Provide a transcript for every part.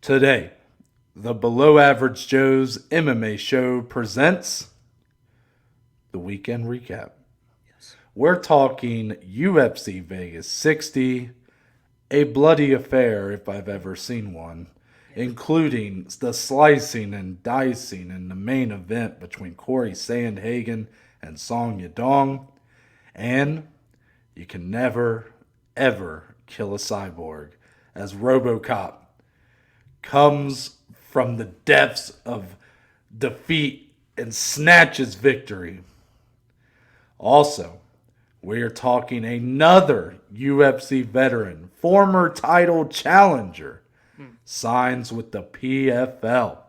Today, the Below Average Joe's MMA show presents the weekend recap. Yes. We're talking UFC Vegas 60, a bloody affair if I've ever seen one, including the slicing and dicing in the main event between Cory Sandhagen and Song Yadong, and you can never, ever kill a cyborg as RoboCop comes from the depths of defeat and snatches victory. Also, we are talking another UFC veteran, former title challenger, signs with the PFL.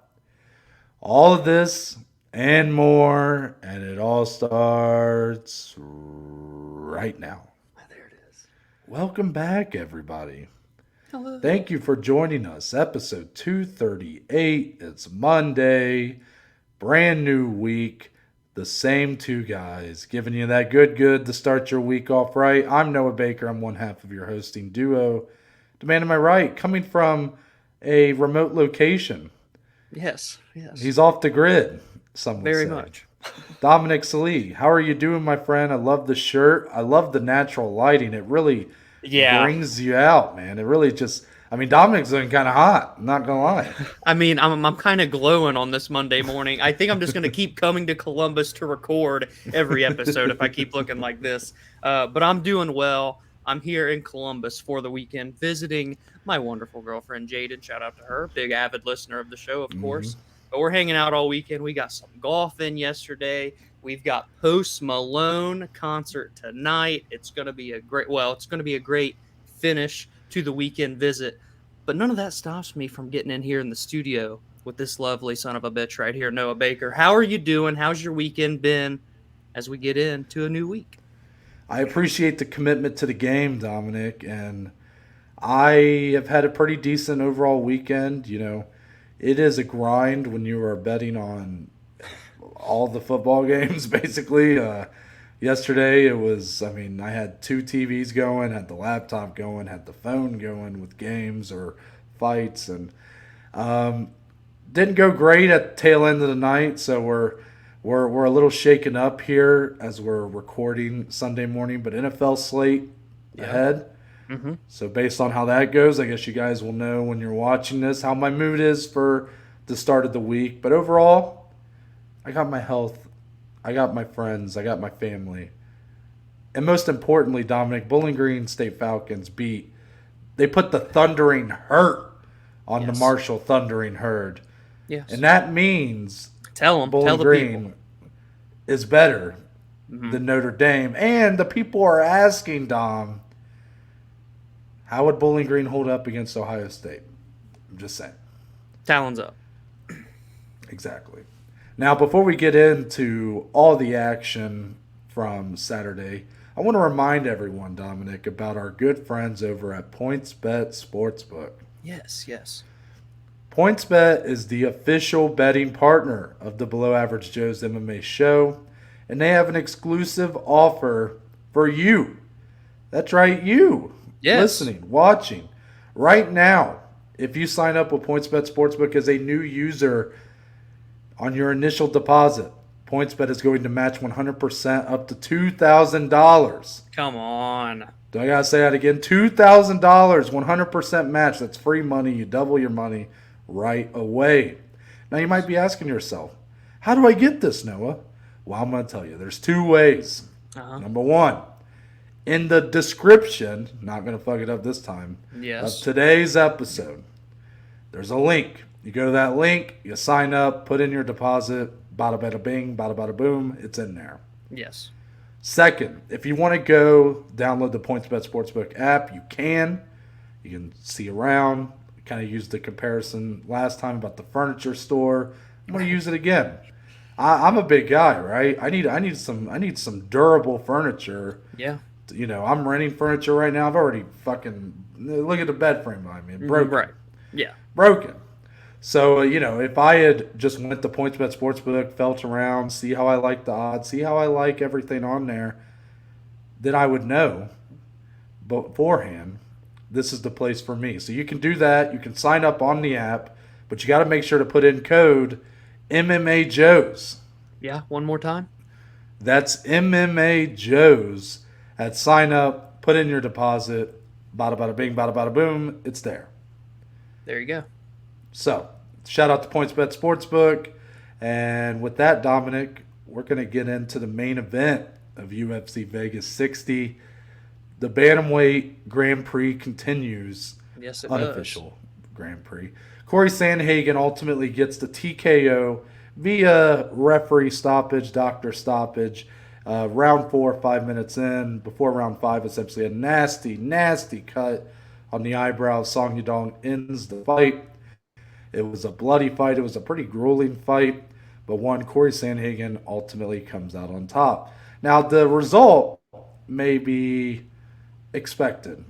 All of this and more, and it all starts right now. There it is. Welcome back, everybody. Hello. Thank you for joining us. Episode 238. It's Monday, brand new week. The same two guys giving you that good to start your week off right. I'm Noah Baker. I'm one half of your hosting duo. The man to my right, coming from a remote location. Yes. He's off the grid, some would Very say. much. Dominic Salee, how are you doing, my friend? I love the shirt. I love the natural lighting. It really brings you out, man. It really just... Dominic's looking kind of hot. I'm not going to lie. I'm kind of glowing on this Monday morning. I think I'm just going to keep coming to Columbus to record every episode if I keep looking like this. But I'm doing well. I'm here in Columbus for the weekend visiting my wonderful girlfriend, Jaden. Shout out to her. Big avid listener of the show, of course. But we're hanging out all weekend. We got some golf in yesterday. We've got Post Malone concert tonight. It's going to be a great finish to the weekend visit. But none of that stops me from getting in here in the studio with this lovely son of a bitch right here, Noah Baker. How are you doing? How's your weekend been as we get into a new week? I appreciate the commitment to the game, Dominic, and I have had a pretty decent overall weekend. You know, it is a grind when you are betting on all the football games, basically. Yesterday, it was, I had two TVs going, had the laptop going, had the phone going with games or fights, and didn't go great at the tail end of the night, so we're a little shaken up here as we're recording Sunday morning, but NFL slate ahead. Mm-hmm. So based on how that goes, I guess you guys will know when you're watching this how my mood is for the start of the week. But overall, I got my health, I got my friends, I got my family. And most importantly, Dominic, Bowling Green State Falcons they put the Thundering Hurt on the Marshall Thundering Herd. Yes. And that means tell the Green people is better than Notre Dame. And the people are asking, Dom, how would Bowling Green hold up against Ohio State? I'm just saying. Talons up. Exactly. Now, before we get into all the action from Saturday, I want to remind everyone, Dominic, about our good friends over at PointsBet Sportsbook. Yes. PointsBet is the official betting partner of the Below Average Joe's MMA show, and they have an exclusive offer for you. That's right, you. Yes. Listening, watching. Right now, if you sign up with PointsBet Sportsbook as a new user on your initial deposit, PointsBet is going to match 100% up to $2,000. Come on. Do I got to say that again? $2,000, 100% match. That's free money. You double your money right away. Now, you might be asking yourself, how do I get this, Noah? Well, I'm going to tell you. There's two ways. Number one, in the description, not going to fuck it up this time, of today's episode, there's a link. You go to that link, you sign up, put in your deposit, bada bada bing, bada bada boom, it's in there. Yes. Second, if you want to go download the PointsBet Sportsbook app, you can. You can see around. Kind of used the comparison last time about the furniture store. I'm going to use it again. I'm a big guy, right? I need some durable furniture. Yeah. You know, I'm renting furniture right now. I've already look at the bed frame behind me. Broken. Right. Yeah. Broken. So, if I had just went to PointsBet Sportsbook, felt around, see how I like the odds, see how I like everything on there, then I would know beforehand this is the place for me. So you can do that. You can sign up on the app, but you got to make sure to put in code MMA Joes. Yeah, one more time. That's MMA Joes at sign up. Put in your deposit. Bada bada bing, bada bada boom. It's there. There you go. So shout out to PointsBet Sportsbook. And with that, Dominic, we're going to get into the main event of UFC Vegas 60. The Bantamweight Grand Prix continues. Yes, it Unofficial Grand Prix. Cory Sandhagen ultimately gets the TKO via referee stoppage, doctor stoppage. Round 4, 5 minutes in. Before round 5, essentially a nasty, nasty cut on the eyebrow. Song Yadong ends the fight. It was a bloody fight. It was a pretty grueling fight. But Cory Sandhagen ultimately comes out on top. Now, the result may be expected.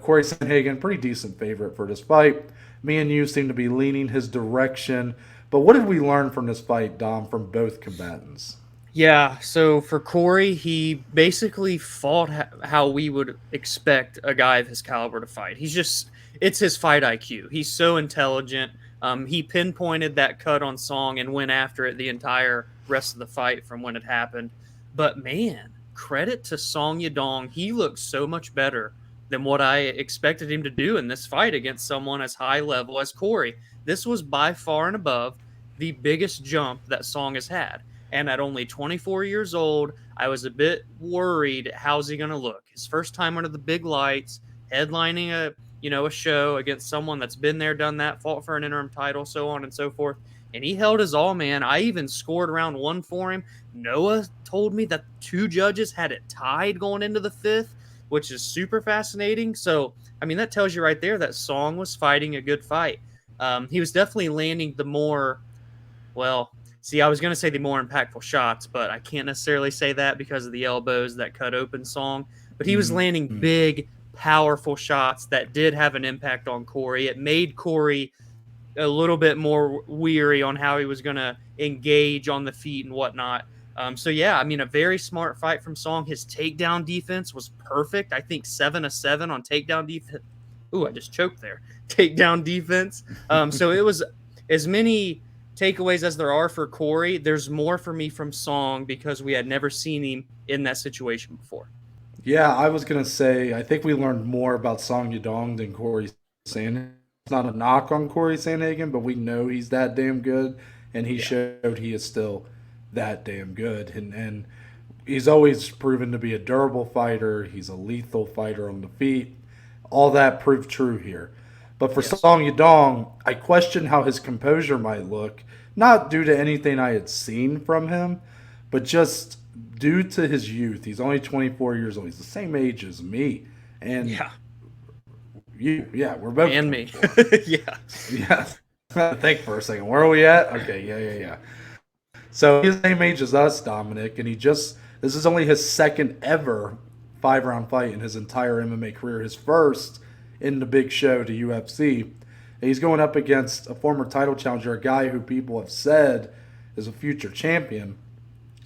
Cory Sandhagen, pretty decent favorite for this fight. Me and you seem to be leaning his direction. But what did we learn from this fight, Dom, from both combatants? Yeah, so for Cory, he basically fought how we would expect a guy of his caliber to fight. It's his fight IQ. He's so intelligent. He pinpointed that cut on Song and went after it the entire rest of the fight from when it happened. But man, credit to Song Yadong. He looked so much better than what I expected him to do in this fight against someone as high level as Cory. This was by far and above the biggest jump that Song has had. And at only 24 years old, I was a bit worried, how's he going to look? His first time under the big lights, headlining a show against someone that's been there, done that, fought for an interim title, so on and so forth. And he held his all, man. I even scored round 1 for him. Noah told me that 2 judges had it tied going into the 5th, which is super fascinating. So, I mean, that tells you right there that Song was fighting a good fight. He was definitely landing the more, I was going to say the more impactful shots, but I can't necessarily say that because of the elbows that cut open Song. But he was landing big, powerful shots that did have an impact on Cory. It made Cory a little bit more weary on how he was going to engage on the feet and whatnot. A very smart fight from Song. His takedown defense was perfect. I think 7 of 7 on takedown defense. Ooh, I just choked there. Takedown defense. So it was as many takeaways as there are for Cory. There's more for me from Song because we had never seen him in that situation before. Yeah, I was going to say, I think we learned more about Song Yadong than Cory Sandhagen. It's not a knock on Cory Sandhagen, but we know he's that damn good, and he showed he is still that damn good. And he's always proven to be a durable fighter. He's a lethal fighter on the feet. All that proved true here. But for Song Yadong, I question how his composure might look, not due to anything I had seen from him, but just due to his youth. He's only 24 years old. He's the same age as me. And we're both. And me. Yeah. Think for a second. Where are we at? Okay, yeah. So he's the same age as us, Dominic, and this is only his second ever 5-round fight in his entire MMA career. His first in the big show to UFC. And he's going up against a former title challenger, a guy who people have said is a future champion.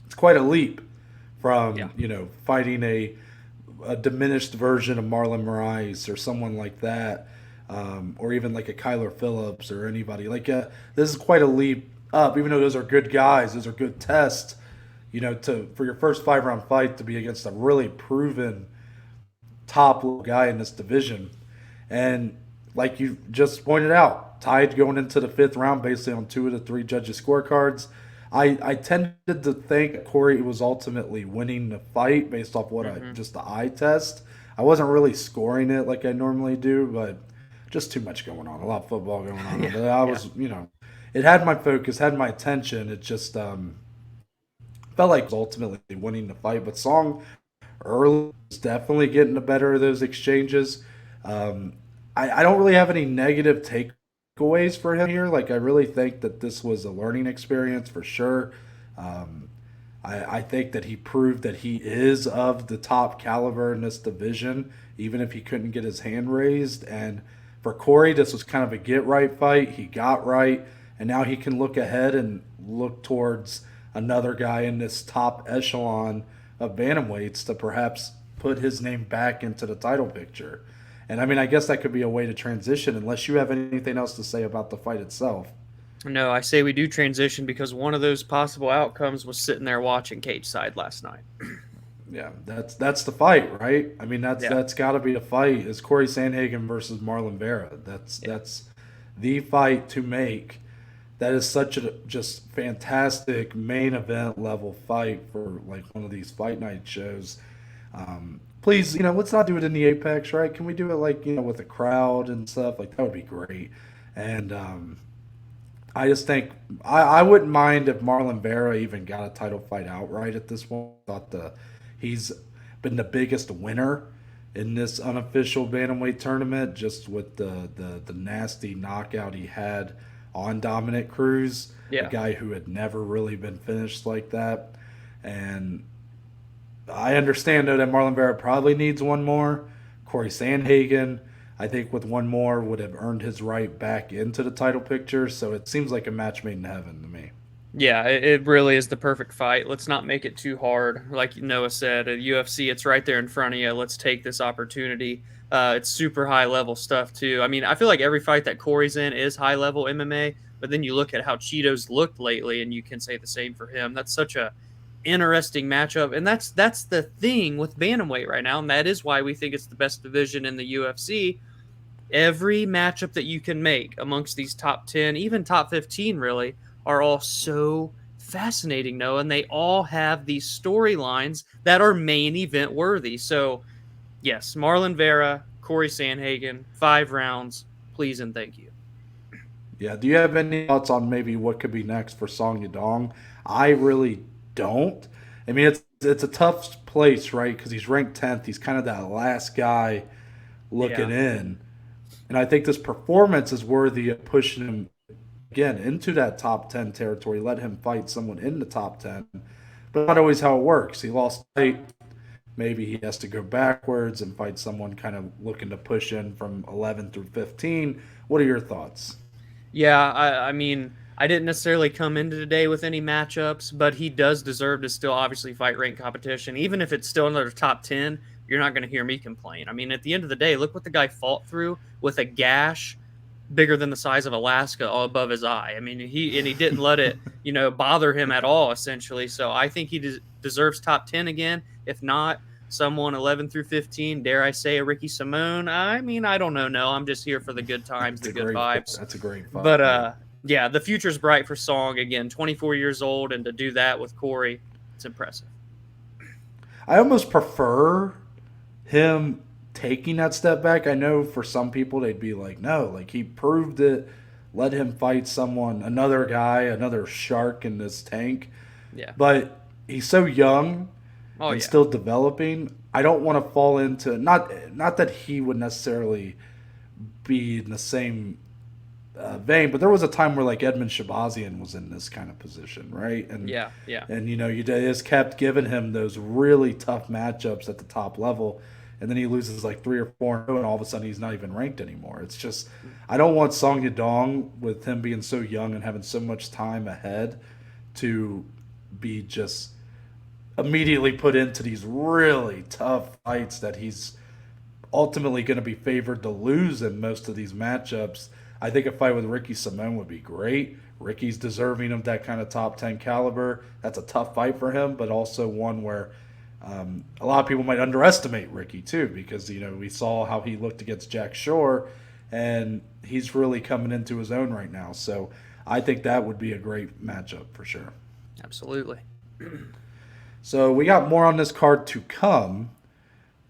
It's quite a leap from, fighting a diminished version of Marlon Moraes or someone like that, or even like a Kyler Phillips or anybody. This is quite a leap up, even though those are good guys. Those are good tests, for your first 5-round fight to be against a really proven top guy in this division. And like you just pointed out, tied going into the 5th round basically on 2 of the 3 judges' scorecards. I tended to think Cory was ultimately winning the fight based off just the eye test. I wasn't really scoring it like I normally do, but just too much going on. A lot of football going on. But I was, it had my focus, had my attention. It just felt like it was ultimately winning the fight. But Song early was definitely getting the better of those exchanges. I don't really have any negative takeaways for him here. I really think that this was a learning experience for sure. I think that he proved that he is of the top caliber in this division, even if he couldn't get his hand raised. And for Cory, this was kind of a get-right fight. He got right, and now he can look ahead and look towards another guy in this top echelon of bantamweights to perhaps put his name back into the title picture. And I mean, I guess that could be a way to transition, unless you have anything else to say about the fight itself. No, I say we do transition because one of those possible outcomes was sitting there watching cage side last night. Yeah, that's the fight, right? I mean, Yeah. that's got to be the fight. Is Cory Sandhagen versus Marlon Vera? Yeah. That's the fight to make. That is such a just fantastic main event level fight for like one of these fight night shows. Please, let's not do it in the Apex, right? Can we do it like with a crowd and stuff? Like that would be great. And I just think I wouldn't mind if Marlon Vera even got a title fight outright at this point. I thought he's been the biggest winner in this unofficial bantamweight tournament, just with the nasty knockout he had on Dominic Cruz, a Yeah. guy who had never really been finished like that. And I understand though that Marlon Vera probably needs one more. Cory Sandhagen, I think with one more would have earned his right back into the title picture. So it seems like a match made in heaven to me. Yeah, it really is the perfect fight. Let's not make it too hard. Like Noah said, at UFC, it's right there in front of you. Let's take this opportunity. It's super high level stuff too. I mean, I feel like every fight that Corey's in is high level MMA, but then you look at how Cheeto's looked lately, and you can say the same for him. That's such a interesting matchup, and that's the thing with bantamweight right now, and that is why we think it's the best division in the UFC. Every matchup that you can make amongst these top 10, even top 15, really, are all so fascinating, Noah, and they all have these storylines that are main event worthy. So, yes, Marlon Vera, Cory Sandhagen, 5 rounds, please and thank you. Yeah. Do you have any thoughts on maybe what could be next for Song Yadong? I really don't. I mean, it's a tough place, right? Because he's ranked 10th. He's kind of that last guy Yeah. looking in. And I think this performance is worthy of pushing him again into that top 10 territory. Let him fight someone in the top 10. But not always how it works. He lost weight. Maybe he has to go backwards and fight someone kind of looking to push in from 11 through 15. What are your thoughts? Yeah, I mean, I didn't necessarily come into today with any matchups, but he does deserve to still obviously fight rank competition. Even if it's still another top 10, you're not going to hear me complain. I mean, at the end of the day, look what the guy fought through with a gash bigger than the size of Alaska all above his eye. I mean, he didn't let it, bother him at all essentially. So I think he deserves top 10 again. If not, someone 11 through 15, dare I say a Ricky Simone. I mean, I don't know. No, I'm just here for the good times, That's the a good great. vibes. That's a great fight. But Yeah. yeah, the future's bright for Song again. 24 years old, and to do that with Cory, it's impressive. I almost prefer him taking that step back. I know for some people they'd be like, no, like he proved it. Let him fight someone, another guy, another shark in this tank. Yeah. But he's so young Oh and yeah. still developing. I don't want to fall into not that he would necessarily be in the same vein, but there was a time where like Edmund Shabazian was in this kind of position, right? Yeah. Yeah. And you just kept giving him those really tough matchups at the top level, and then he loses like 3 or 4 in a row, and all of a sudden he's not even ranked anymore. It's just I don't want Song Yadong with him being so young and having so much time ahead to be just immediately put into these really tough fights that he's ultimately going to be favored to lose in most of these matchups. I think a fight with Ricky Simon would be great. Ricky's deserving of that kind of top 10 caliber. That's a tough fight for him, but also one where a lot of people might underestimate Ricky too, because we saw how he looked against Jack Shore, and he's really coming into his own right now. So I think that would be a great matchup for sure. Absolutely. So we got more on this card to come,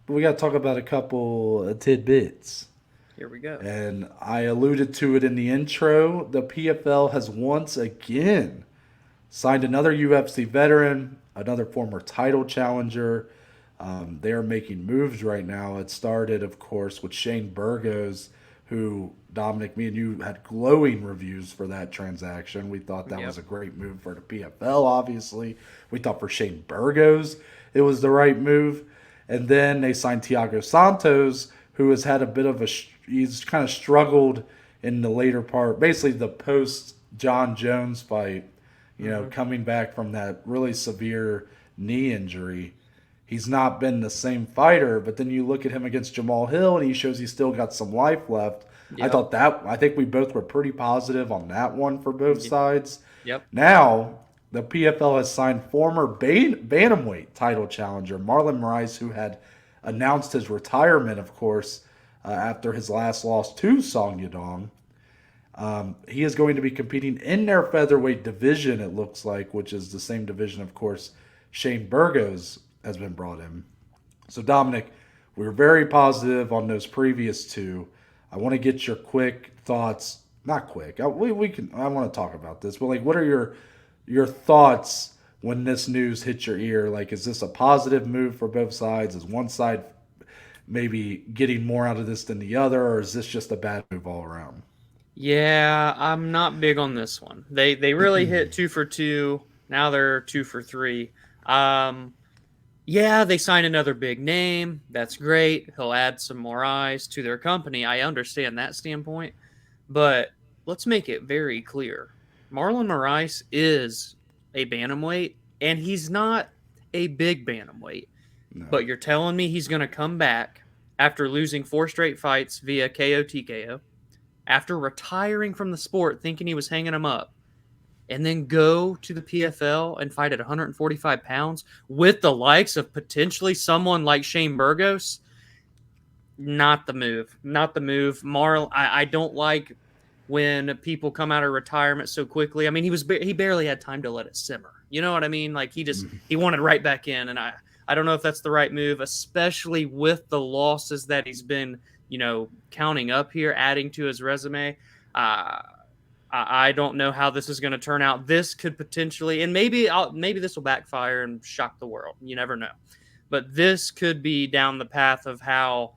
but we got to talk about a couple of tidbits. Here we go. And I alluded to it in the intro. The PFL has once again signed another UFC veteran, another former title challenger. They're making moves right now. It started, of course, with Shane Burgos, who Dominic, me and you had glowing reviews for that transaction. We thought that Yep. was a great move for the PFL, obviously. We thought for Shane Burgos it was the right move. And then they signed Thiago Santos, who has had a bit of he's kind of struggled in the later part, basically the post John Jones fight, coming back from that really severe knee injury. he's not been the same fighter. But then you look at him against Jamal Hill, and he shows he's still got some life left. Yep. I think we both were pretty positive on that one for both sides. Yep. Now, the PFL has signed former bantamweight title challenger Marlon Moraes, who had announced his retirement, of course, after his last loss to Song Yadong. He is going to be competing in their featherweight division, it looks like, which is the same division, of course, Shane Burgos has been brought in. So, Dominic, we were very positive on those previous two. I want to get your quick thoughts. Not quick. We can. I want to talk about this, but like, what are your thoughts when this news hits your ear? Like, is this a positive move for both sides? Is one side maybe getting more out of this than the other, or is this just a bad move all around? Yeah, I'm not big on this one. They really hit 2 for 2. Now they're 2 for 3. Yeah, they signed another big name. That's great. He'll add some more eyes to their company. I understand that standpoint. But let's make it very clear. Marlon Moraes is a bantamweight, and he's not a big bantamweight. No. But you're telling me he's going to come back after losing 4 straight fights via KO TKO, after retiring from the sport thinking he was hanging him up, and then go to the PFL and fight at 145 pounds with the likes of potentially someone like Shane Burgos? Not the move. Not the move. I don't like when people come out of retirement so quickly. I mean, he barely had time to let it simmer. You know what I mean? Like, he wanted right back in, and I don't know if that's the right move, especially with the losses that he's been, counting up here, adding to his resume. I don't know how this is going to turn out. This could potentially, and maybe this will backfire and shock the world. You never know. But this could be down the path of how,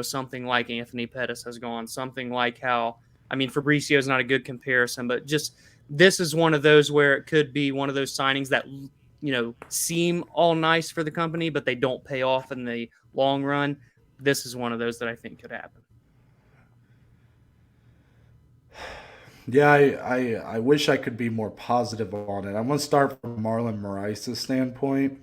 something like Anthony Pettis has gone, something like how, Fabricio is not a good comparison, but just this is one of those where it could be one of those signings that, seem all nice for the company, but they don't pay off in the long run. This is one of those that I think could happen. Yeah, I wish I could be more positive on it. I'm going to start from Marlon Moraes' standpoint.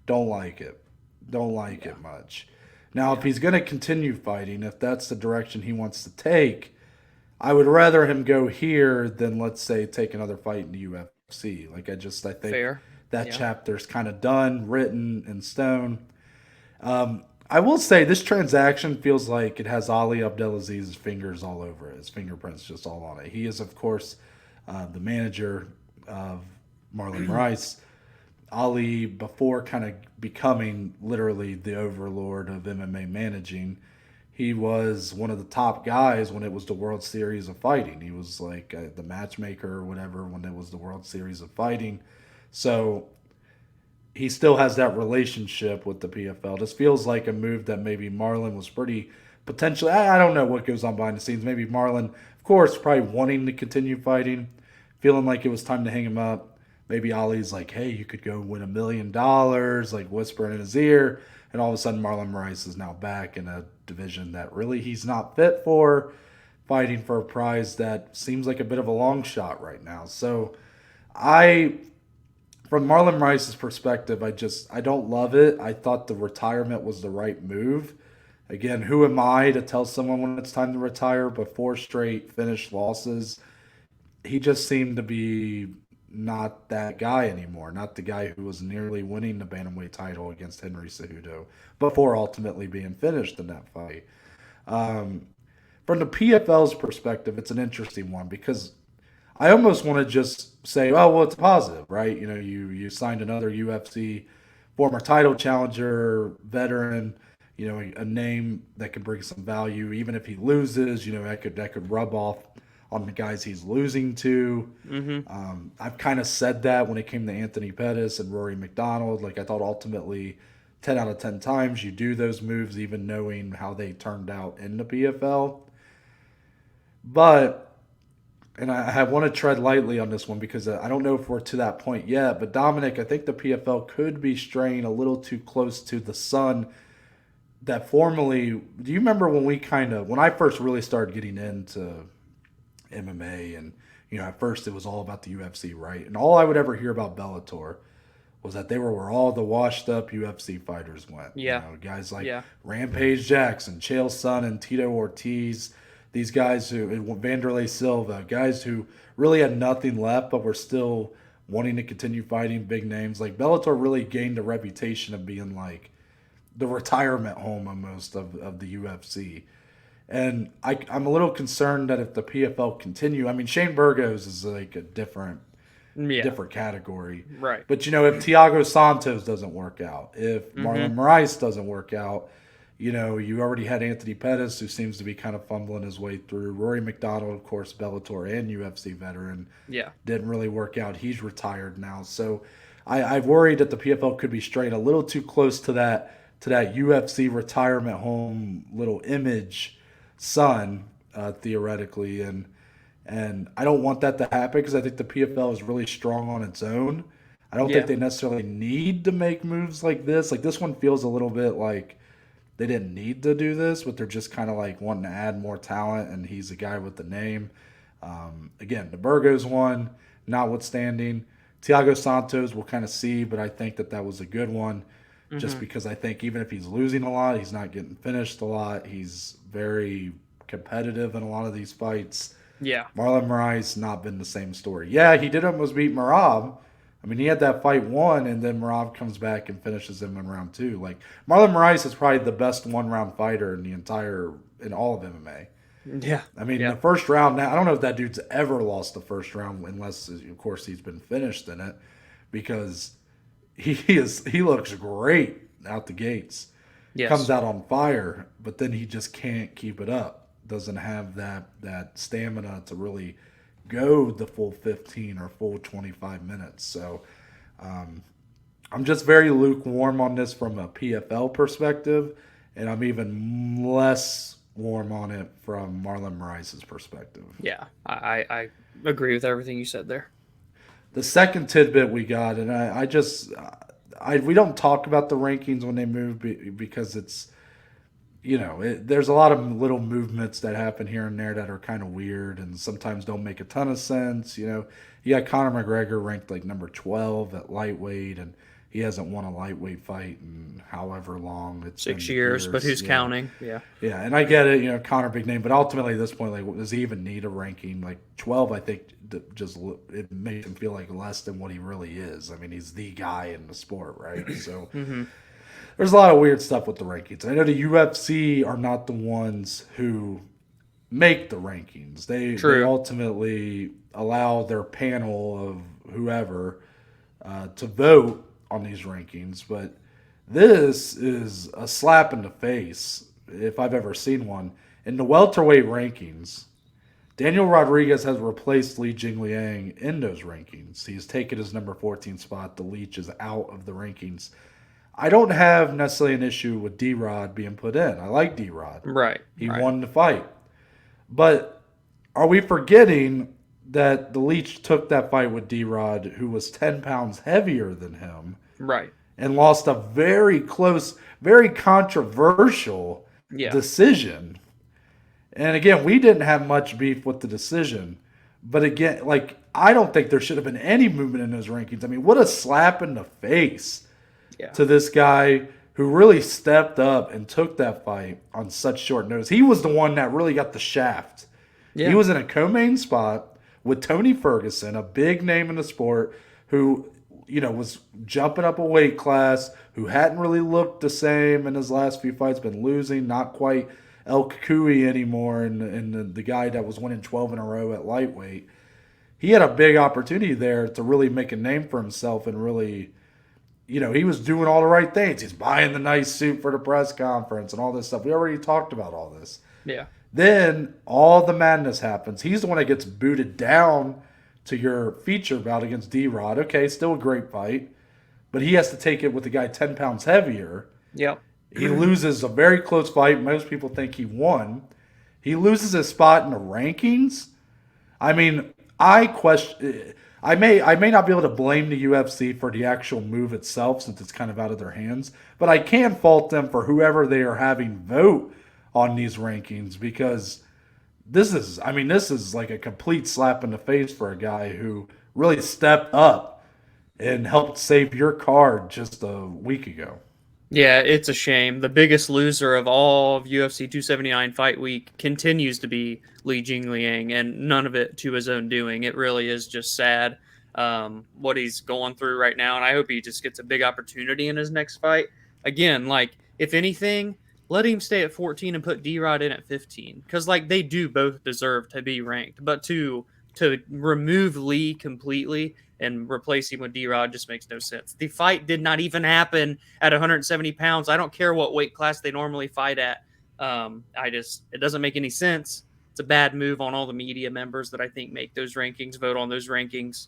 Don't like it. Don't like it much. Now, if he's going to continue fighting, if that's the direction he wants to take, I would rather him go here than, let's say, take another fight in the UFC. I think Fair. That chapter's kind of done, written in stone. I will say this transaction feels like it has Ali Abdelaziz's fingers all over it. His fingerprints just all on it. He is, of course, the manager of Marlon Moraes. Ali, before kind of becoming literally the overlord of MMA managing, he was one of the top guys when it was the World Series of Fighting. He was like the matchmaker or whatever when it was the World Series of Fighting. So he still has that relationship with the PFL. This feels like a move that maybe Marlon was pretty potentially. I don't know what goes on behind the scenes. Maybe Marlon, of course, probably wanting to continue fighting, feeling like it was time to hang him up. Maybe Ali's like, hey, you could go win $1 million, like whispering in his ear. And all of a sudden, Marlon Moraes is now back in a division that really he's not fit for, fighting for a prize that seems like a bit of a long shot right now. So from Marlon Moraes' perspective, I don't love it. I thought the retirement was the right move. Again, who am I to tell someone when it's time to retire? But 4 straight finished losses, he just seemed to be not that guy anymore. Not the guy who was nearly winning the bantamweight title against Henry Cejudo before ultimately being finished in that fight. From the PFL's perspective, it's an interesting one because I almost want to just say, oh, well, it's positive, right? You signed another UFC former title challenger, veteran, a name that could bring some value. Even if he loses, that could rub off on the guys he's losing to. Mm-hmm. I've kind of said that when it came to Anthony Pettis and Rory McDonald. Like, I thought ultimately 10 out of 10 times you do those moves even knowing how they turned out in the PFL. But, and I want to tread lightly on this one because I don't know if we're to that point yet, but Dominic, I think the PFL could be straying a little too close to the sun that formerly, do you remember when I first really started getting into MMA and, at first it was all about the UFC, right? And all I would ever hear about Bellator was that they were where all the washed up UFC fighters went. Yeah. Guys like Yeah. Rampage Jackson, Chael Sonnen, Tito Ortiz, these guys Vanderlei Silva, guys who really had nothing left but were still wanting to continue fighting big names. Like Bellator really gained a reputation of being like the retirement home almost of the UFC. And I'm a little concerned that if the PFL continue, I mean, Shane Burgos is like a different category. Right. But, if Thiago Santos doesn't work out, if Marlon Moraes doesn't work out, you already had Anthony Pettis, who seems to be kind of fumbling his way through. Rory McDonald, of course, Bellator and UFC veteran. Yeah. Didn't really work out. He's retired now. So I've worried that the PFL could be straying a little too close to that UFC retirement home little image sun, theoretically. And I don't want that to happen because I think the PFL is really strong on its own. I don't think they necessarily need to make moves like this. Like this one feels a little bit like they didn't need to do this, but they're just kind of like wanting to add more talent, and he's a guy with the name. Again, the Burgos one, notwithstanding. Thiago Santos, we'll kind of see, but I think that was a good one just because I think even if he's losing a lot, he's not getting finished a lot. He's very competitive in a lot of these fights. Yeah. Marlon Moraes not been the same story. Yeah, he did almost beat Merab. I mean, he had that fight won, and then Merab comes back and finishes him in round 2. Like Marlon Moraes is probably the best one-round fighter in all of MMA. Yeah. I mean, the first round. Now I don't know if that dude's ever lost the first round, unless of course he's been finished in it, because he looks great out the gates. Yes. Comes out on fire, but then he just can't keep it up. Doesn't have that stamina to really go the full 15 or full 25 minutes. So I'm just very lukewarm on this from a PFL perspective, and I'm even less warm on it from Marlon Moraes' perspective. Yeah, I agree with everything you said there. The second tidbit we got, and we don't talk about the rankings when they move because it's, there's a lot of little movements that happen here and there that are kind of weird and sometimes don't make a ton of sense. You got Conor McGregor ranked like number 12 at lightweight, and he hasn't won a lightweight fight in however long. It's 6 years, but who's counting? Yeah. Yeah, and I get it, Conor, big name, but ultimately at this point, like, does he even need a ranking? Like 12, I think, just it makes him feel like less than what he really is. I mean, he's the guy in the sport, right? So there's a lot of weird stuff with the rankings. I know the UFC are not the ones who make the rankings. They ultimately allow their panel of whoever to vote on these rankings, but this is a slap in the face if I've ever seen one. In the welterweight rankings, Daniel Rodrigues has replaced Li Jingliang in those rankings. He's taken his number 14 spot. The Leech is out of the rankings. I don't have necessarily an issue with D-Rod being put in. I like D-Rod. Right. He won the fight. But are we forgetting that the Leech took that fight with D-Rod, who was 10 pounds heavier than him, right, and lost a very close, very controversial decision? And again, we didn't have much beef with the decision. But again, like, I don't think there should have been any movement in those rankings. I mean, what a slap in the face to this guy who really stepped up and took that fight on such short notice. He was the one that really got the shaft. Yeah. He was in a co-main spot with Tony Ferguson, a big name in the sport, who, was jumping up a weight class, who hadn't really looked the same in his last few fights, been losing, not quite El Kukui anymore, and the guy that was winning 12 in a row at lightweight. He had a big opportunity there to really make a name for himself and really, he was doing all the right things. He's buying the nice suit for the press conference and all this stuff. We already talked about all this. Yeah. Then all the madness happens. He's the one that gets booted down to your feature bout against D-Rod. Okay, still a great fight, but he has to take it with a guy 10 pounds heavier. Yep. He loses a very close fight. Most people think he won. He loses his spot in the rankings. I mean, I may not be able to blame the UFC for the actual move itself since it's kind of out of their hands, but I can fault them for whoever they are having vote on these rankings, because this is like a complete slap in the face for a guy who really stepped up and helped save your card just a week ago. Yeah, it's a shame. The biggest loser of all of UFC 279 Fight Week continues to be Li Jingliang, and none of it to his own doing. It really is just sad what he's going through right now, and I hope he just gets a big opportunity in his next fight. Again, like, if anything, let him stay at 14 and put D-Rod in at 15, because, like, they do both deserve to be ranked, but to remove Lee completely and replace him with D-Rod just makes no sense. The fight did not even happen at 170 pounds. I don't care what weight class they normally fight at. It doesn't make any sense. It's a bad move on all the media members that I think make those rankings, vote on those rankings.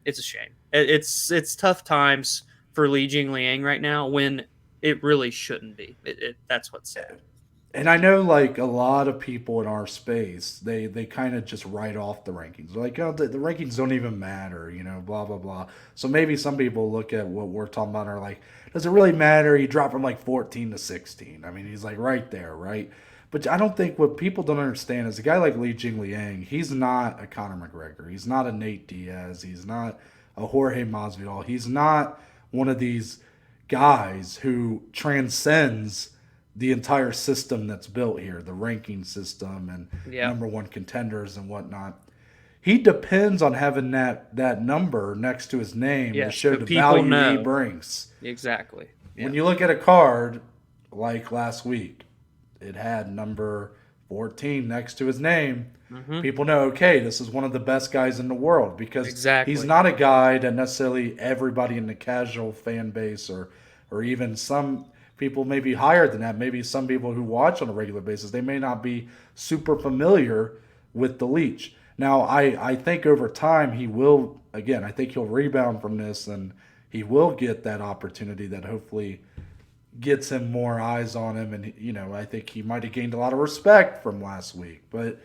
It's a shame. It's tough times for Li Jingliang right now when it really shouldn't be. That's what's sad. And I know, like, a lot of people in our space, they kind of just write off the rankings. They're like, oh, the rankings don't even matter, blah, blah, blah. So maybe some people look at what we're talking about and are like, does it really matter? He dropped from like 14 to 16. I mean, he's like right there, right? But I don't think what people don't understand is a guy like Li Jingliang, he's not a Conor McGregor. He's not a Nate Diaz. He's not a Jorge Masvidal. He's not one of these guys who transcends the entire system that's built here, the ranking system and number one contenders and whatnot. He depends on having that number next to his name to show the value he brings. Exactly. Yeah. When you look at a card like last week, it had number 14 next to his name. Mm-hmm. People know, okay, this is one of the best guys in the world because he's not a guy that necessarily everybody in the casual fan base or even some people maybe higher than that. Maybe some people who watch on a regular basis, they may not be super familiar with the Leech. Now, I think over time he will, again, I think he'll rebound from this and he will get that opportunity that hopefully gets him more eyes on him. And, I think he might have gained a lot of respect from last week. But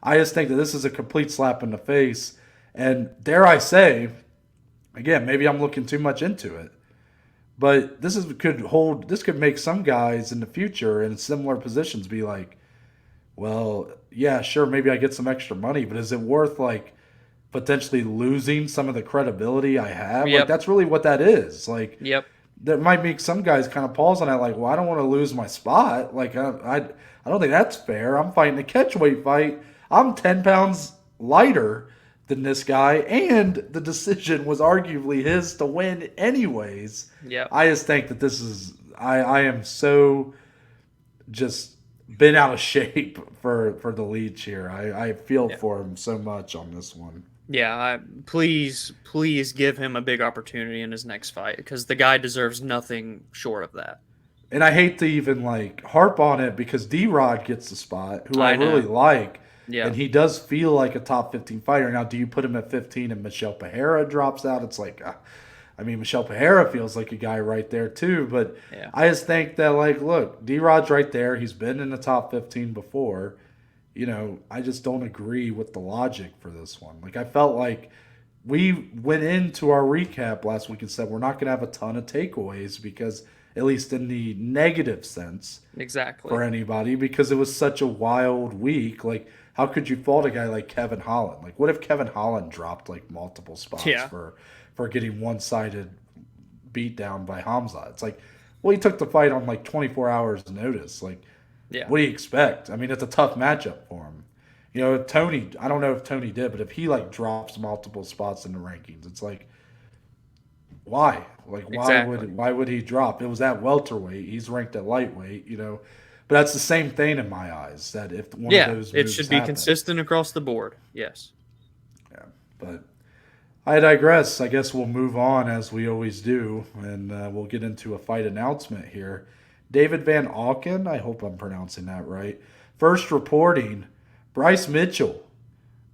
I just think that this is a complete slap in the face. And dare I say, again, maybe I'm looking too much into it, but this could make some guys in the future in similar positions be like, well, yeah, sure, maybe I get some extra money, but is it worth like potentially losing some of the credibility I have? Yep. Like that's really what that is. Like, yep. That might make some guys kind of pause on that, like, well, I don't want to lose my spot. Like, I don't think that's fair. I'm fighting a catchweight fight. I'm 10 pounds lighter than this guy, and the decision was arguably his to win anyways. Yeah, I just think that this is I am so just been out of shape for the Leech here. I feel for him so much on this one. Yeah, please give him a big opportunity in his next fight because the guy deserves nothing short of that. And I hate to even like harp on it because D-Rod gets the spot, who I really like. Yeah. And he does feel like a top 15 fighter. Now, do you put him at 15 and Michel Pereira drops out? It's like, Michel Pereira feels like a guy right there too. But I just think that, like, look, D-Rod's right there. He's been in the top 15 before. I just don't agree with the logic for this one. Like, I felt like we went into our recap last week and said we're not going to have a ton of takeaways because, at least in the negative sense, for anybody, because it was such a wild week. Like, how could you fault a guy like Kevin Holland? Like, what if Kevin Holland dropped like multiple spots for getting one-sided beat down by Hamza? It's like, well, he took the fight on like 24 hours notice. Like, what do you expect? I mean, it's a tough matchup for him. Tony, I don't know if Tony did, but if he like drops multiple spots in the rankings, it's like, why? Like, why would he drop? It was at welterweight. He's ranked at lightweight, But that's the same thing in my eyes. That if one of those it should be consistent across the board. Yes. Yeah, but I digress. I guess we'll move on as we always do, and we'll get into a fight announcement here. David Van Auken, I hope I'm pronouncing that right. First reporting, Bryce Mitchell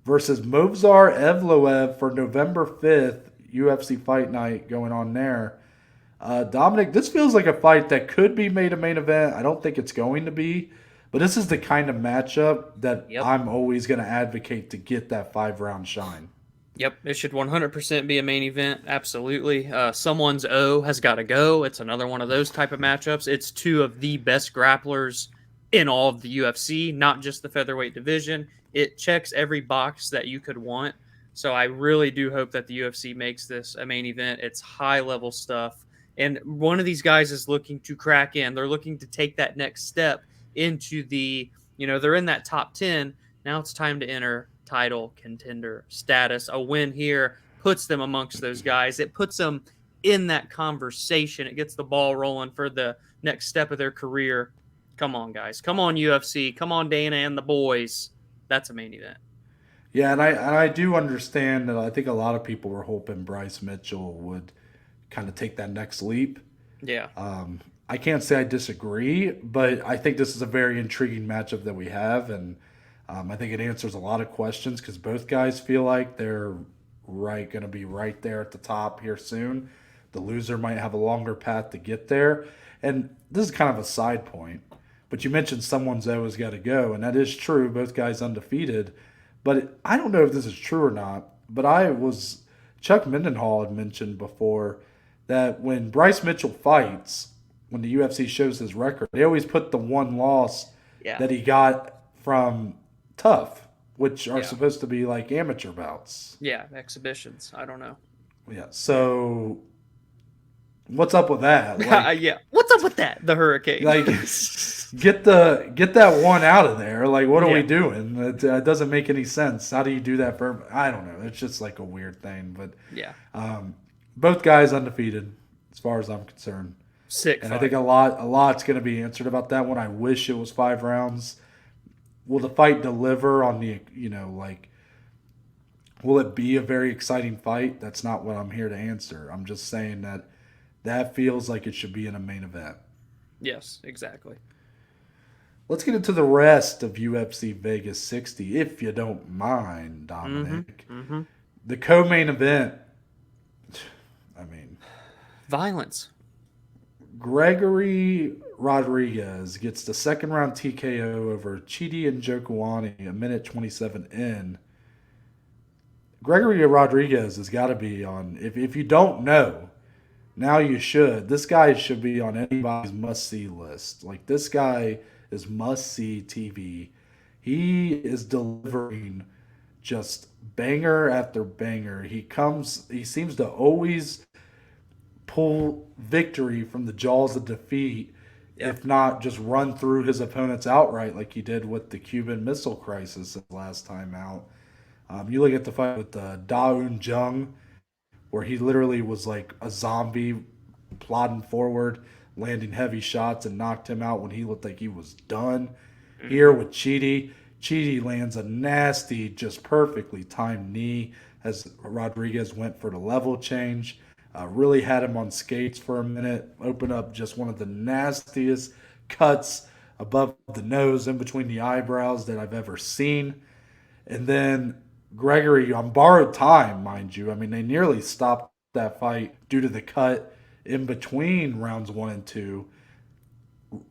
versus Movsar Evloev for November 5th, UFC Fight Night going on there. Dominic, this feels like a fight that could be made a main event. I don't think it's going to be, but this is the kind of matchup that I'm always going to advocate to get that 5-round shine. Yep, it should 100% be a main event. Absolutely. Someone's O has got to go. It's another one of those type of matchups. It's two of the best grapplers in all of the UFC, not just the featherweight division. It checks every box that you could want. So I really do hope that the UFC makes this a main event. It's high level stuff. And one of these guys is looking to crack in. They're looking to take that next step into they're in that top 10. Now it's time to enter title contender status. A win here puts them amongst those guys. It puts them in that conversation. It gets the ball rolling for the next step of their career. Come on, guys. Come on, UFC. Come on, Dana and the boys. That's a main event. Yeah, and I do understand that I think a lot of people were hoping Bryce Mitchell would kind of take that next leap. Yeah. I can't say I disagree, but I think this is a very intriguing matchup that we have, and I think it answers a lot of questions because both guys feel like they're going to be right there at the top here soon. The loser might have a longer path to get there, and this is kind of a side point, but you mentioned someone's always got to go, and that is true. Both guys undefeated, but I don't know if this is true or not. But Chuck Mindenhall had mentioned before that when Bryce Mitchell fights, when the UFC shows his record, they always put the one loss that he got from tough, which are supposed to be like amateur bouts. Yeah, exhibitions. I don't know. Yeah, so what's up with that? Like, yeah, what's up with that? The Hurricane. Like, get that one out of there. Like, what are we doing? It doesn't make any sense. How do you do that for? I don't know. It's just like a weird thing. But yeah, both guys undefeated, as far as I'm concerned. Sick. And fight. I think a lot's going to be answered about that one. I wish it was 5 rounds. Will the fight deliver on the will it be a very exciting fight? That's not what I'm here to answer. I'm just saying that feels like it should be in a main event. Yes, exactly. Let's get into the rest of UFC Vegas 60, if you don't mind, Dominic. Mm-hmm. The co-main event, I mean... Violence. Gregory Rodrigues gets the second round TKO over Chidi and Njokuani, a minute 27 in. Gregory Rodrigues has got to be on... If you don't know, now you should. This guy should be on anybody's must-see list. Like, this guy is must-see TV. He is delivering just banger after banger. He seems to always pull victory from the jaws of defeat, if not just run through his opponents outright like he did with the Cuban Missile Crisis last time out. You look at the fight with Da-Un Jung, where he literally was like a zombie plodding forward, landing heavy shots and knocked him out when he looked like he was done. Mm-hmm. Here with Chidi lands a nasty, just perfectly timed knee as Rodrigues went for the level change. Really had him on skates for a minute, opened up just one of the nastiest cuts above the nose in between the eyebrows that I've ever seen. And then Gregory, on borrowed time, mind you, I mean, they nearly stopped that fight due to the cut in between rounds 1 and 2.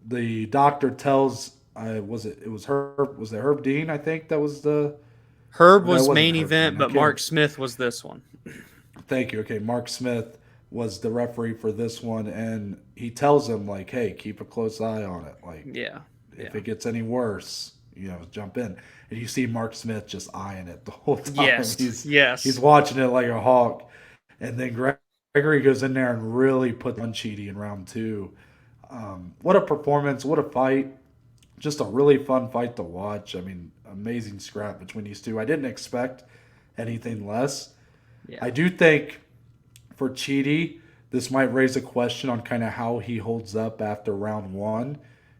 The doctor tells, was it Herb Dean, I think that was the... Herb was main event, but Mark Smith was this one. Thank you. Okay, Mark Smith was the referee for this one, and he tells him, like, hey, keep a close eye on it. Like, if it gets any worse, jump in. And you see Mark Smith just eyeing it the whole time. Yes. He's watching it like a hawk. And then Gregory goes in there and really put on Chidi in round 2. What a performance. What a fight. Just a really fun fight to watch. I mean, amazing scrap between these two. I didn't expect anything less. Yeah. I do think for Chidi, this might raise a question on kind of how he holds up after round 1.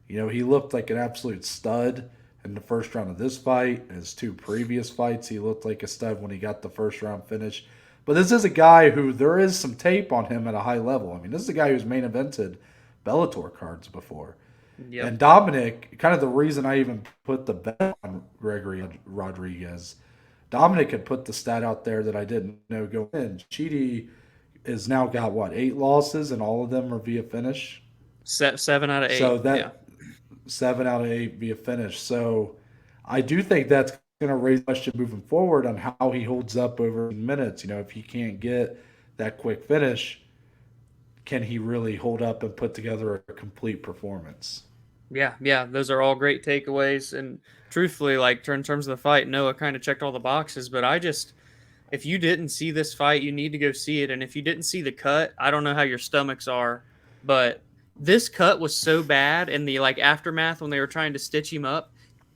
He looked like an absolute stud in the first round of this fight. In his 2 previous fights, he looked like a stud when he got the first round finish. But this is a guy who there is some tape on him at a high level. I mean, this is a guy who's main evented Bellator cards before. Yep. And Dominic, kind of the reason I even put the bet on Gregory Rodrigues, Dominic had put the stat out there that I didn't know going in. Chidi has now got, 8 losses, and all of them are via finish? 7 out of 8. So 7 out of 8 via finish. So I do think that's going to raise a question moving forward on how he holds up over minutes. If he can't get that quick finish, can he really hold up and put together a complete performance? Yeah, those are all great takeaways. And truthfully, like in terms of the fight, Noah kind of checked all the boxes, but if you didn't see this fight, you need to go see it. And if you didn't see the cut, I don't know how your stomachs are, but this cut was so bad in the like aftermath when they were trying to stitch him up.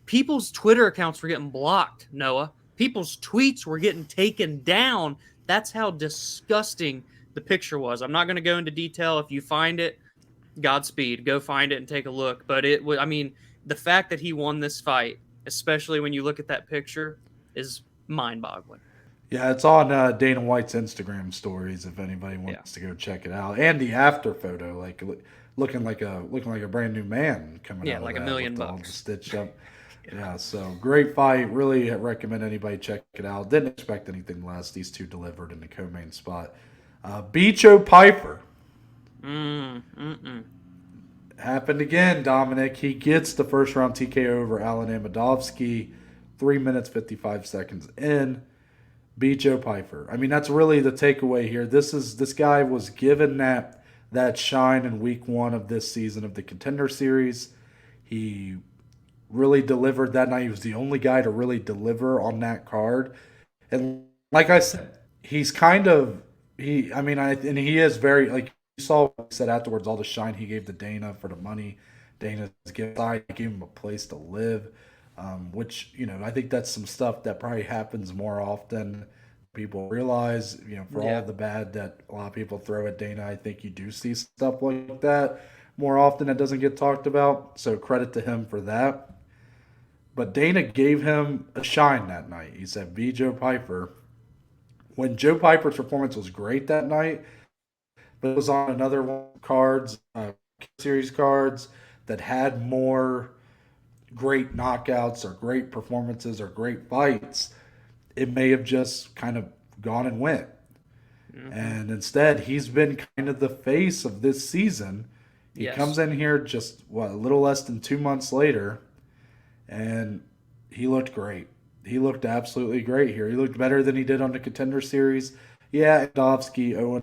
People's Twitter accounts were getting blocked, Noah. People's tweets were getting taken down. That's how disgusting the picture was. I'm not going to go into detail. If you find it, Godspeed. Go find it and take a look. But it was, I mean, the fact that he won this fight, especially when you look at that picture, is mind-boggling. Yeah, it's on Dana White's Instagram stories if anybody wants to go check it out. And the after photo, like looking like a brand new man coming out of like that $1 million with all the bucks. stitched up. Yeah, so great fight. Really recommend anybody check it out. Didn't expect anything less. These two delivered in the co-main spot. Bicho Pyfer. Happened again, Dominic. He gets the first round TKO over Alen Amedovski, 3 minutes 55 seconds in. Bicho Pyfer. I mean, that's really the takeaway here. This guy was given that shine in week 1 of this season of the Contender Series. He really delivered that night. He was the only guy to really deliver on that card. And like I said, he's kind of and he is very, like you saw what he said afterwards, all the shine he gave to Dana for the money. Dana's gift side gave him a place to live. Which, I think that's some stuff that probably happens more often people realize, for all the bad that a lot of people throw at Dana. I think you do see stuff like that more often that doesn't get talked about. So credit to him for that. But Dana gave him a shine that night. He said, "Be Joe Pyfer." When Joe Piper's performance was great that night, but it was on another one cards, series cards that had more great knockouts or great performances or great fights, it may have just kind of gone and went. And instead, he's been kind of the face of this season. He comes in here just, a little less than 2 months later, and he looked great. He looked absolutely great here. He looked better than he did on the Contender Series. Yeah, Amedovski, 0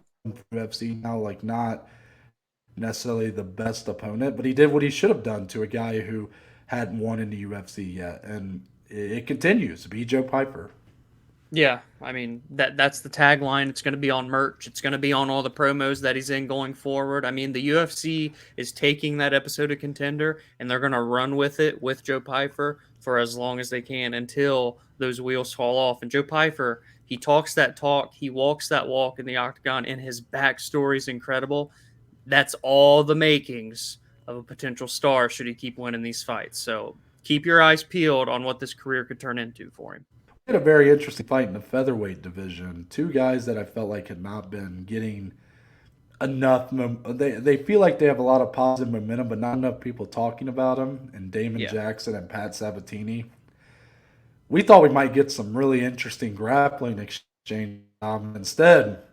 UFC, now like not necessarily the best opponent, but he did what he should have done to a guy who hadn't won in the UFC yet, and it continues. Be Joe Pyfer. Yeah, I mean that's the tagline. It's going to be on merch. It's going to be on all the promos that he's in going forward. I mean, the UFC is taking that episode of Contender and they're going to run with it with Joe Pyfer for as long as they can until those wheels fall off. And Joe Pyfer, he talks that talk, he walks that walk in the octagon, and his backstory is incredible. That's all the makings of a potential star should he keep winning these fights. So keep your eyes peeled on what this career could turn into for him. We had a very interesting fight in the featherweight division. Two guys that I felt like had not been getting enough. They feel like they have a lot of positive momentum, but not enough people talking about them. And Damon Jackson and Pat Sabatini. We thought we might get some really interesting grappling exchange. Instead,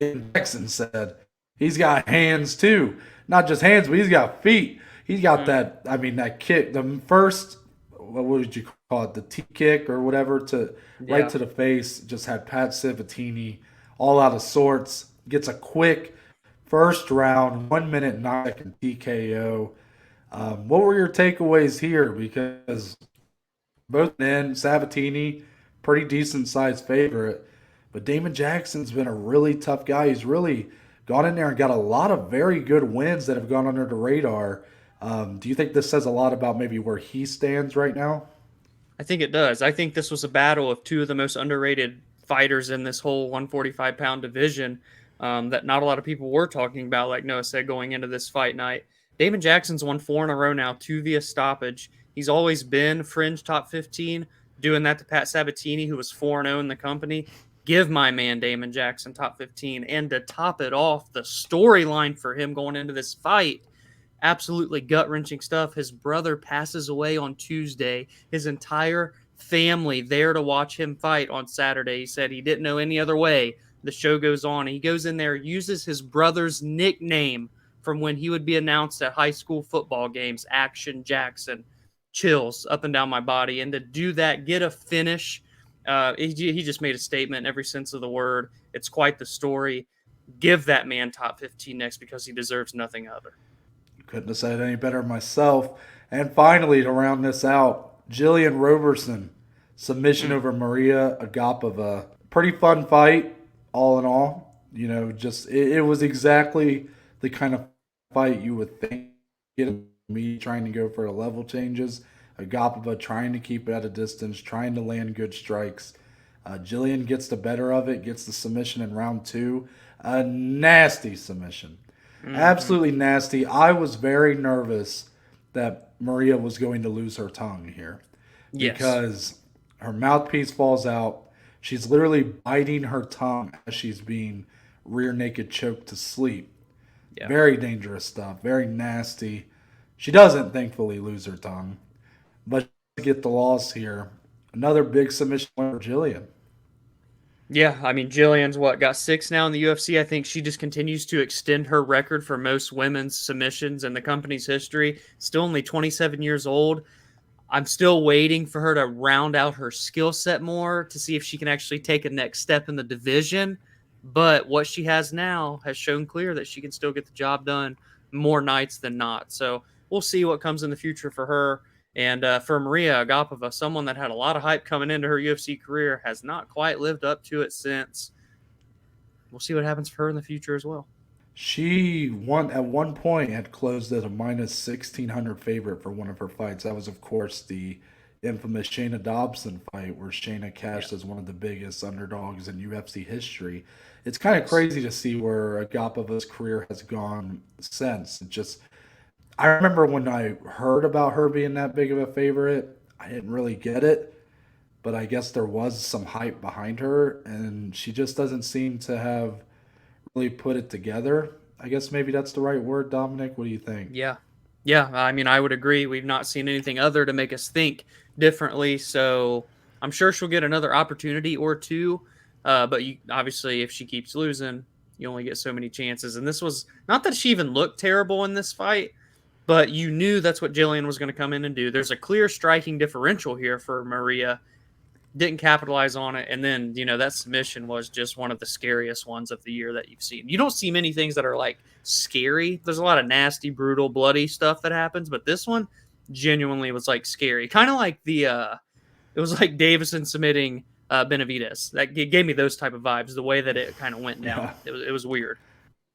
Jackson said he's got hands too. Not just hands, but he's got feet. He's got that kick. The first, what would you call it? The T kick or whatever right to the face. Just had Pat Sabatini all out of sorts. Gets a quick first round, 1 minute 9 second TKO. What were your takeaways here? Because both men, Sabatini, pretty decent sized favorite, but Damon Jackson's been a really tough guy. He's really gone in there and got a lot of very good wins that have gone under the radar. Do you think this says a lot about maybe where he stands right now? I think it does. I think this was a battle of two of the most underrated fighters in this whole 145-pound division that not a lot of people were talking about, like Noah said, going into this fight night. Damon Jackson's won 4 in a row now, 2 via stoppage. He's always been fringe top 15, doing that to Pat Sabatini, who was 4-0 in the company. Give my man Damon Jackson top 15. And to top it off, the storyline for him going into this fight, absolutely gut-wrenching stuff. His brother passes away on Tuesday. His entire family there to watch him fight on Saturday. He said he didn't know any other way. The show goes on. He goes in there, uses his brother's nickname from when he would be announced at high school football games, Action Jackson. Chills up and down my body. And to do that, get a finish, he just made a statement in every sense of the word. It's quite the story. Give that man top 15 next because he deserves nothing other. Couldn't have said it any better myself. And finally, to round this out, Jillian Roberson, submission over Maria Agapova. pretty fun fight, all in all. Just it was exactly the kind of fight you would think. Me trying to go for the level changes, Agapova trying to keep it at a distance, trying to land good strikes. Jillian gets the better of it, gets the submission in round two. A nasty submission. Mm-hmm. Absolutely nasty. I was very nervous that Maria was going to lose her tongue here Yes. because her mouthpiece falls out. She's literally biting her tongue as she's being rear naked choked to sleep. Yeah. Very dangerous stuff. Very nasty. She doesn't, thankfully, lose her tongue, but she get the loss here. Another big submission for Jillian. Yeah, I mean, Jillian's got 6 now in the UFC. I think she just continues to extend her record for most women's submissions in the company's history. Still only 27 years old. I'm still waiting for her to round out her skill set more to see if she can actually take a next step in the division. But what she has now has shown clear that she can still get the job done more nights than not. So we'll see what comes in the future for her. And for Maria Agapova, someone that had a lot of hype coming into her UFC career, has not quite lived up to it since. We'll see what happens for her in the future as well. She won at one point had closed at a minus 1,600 favorite for one of her fights. That was, of course, the infamous Shayna Dobson fight where Shayna Yeah. cashed as one of the biggest underdogs in UFC history. It's kind of Yes. crazy to see where Agapova's career has gone since. I remember when I heard about her being that big of a favorite, I didn't really get it, but I guess there was some hype behind her, and she just doesn't seem to have really put it together. I guess maybe that's the right word, Dominic. What do you think? Yeah. Yeah. I mean, I would agree. We've not seen anything other to make us think differently. So I'm sure she'll get another opportunity or two. But obviously, if she keeps losing, you only get so many chances. And this was not that she even looked terrible in this fight, but you knew that's what Jillian was going to come in and do. There's a clear striking differential here for Maria. Didn't capitalize on it, and then that submission was just one of the scariest ones of the year that you've seen. You don't see many things that are like scary. There's a lot of nasty, brutal, bloody stuff that happens, but this one genuinely was like scary, kind of like it was like Davison submitting Benavidez. That gave me those type of vibes, the way that it kind of went down. Yeah, It was weird.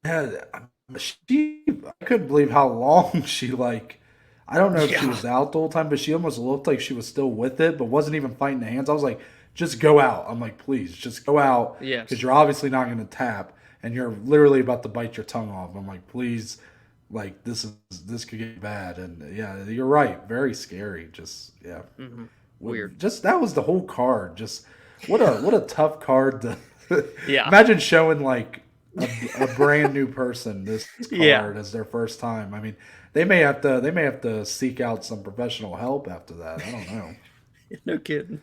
yeah. I couldn't believe how long she like. I don't know if she Yeah. was out the whole time, but she almost looked like she was still with it, but wasn't even fighting the hands. I was like, just go out. I'm like, please, just go out because Yes. you're obviously not going to tap, and you're literally about to bite your tongue off. I'm like, please, like this could get bad, and yeah, you're right, very scary. Just yeah. Hmm. Weird. Just that was the whole card. Just what a tough card to Yeah. imagine showing like a brand new person this Yeah. card as their first time. I mean, they may have to seek out some professional help after that. I don't know. No kidding.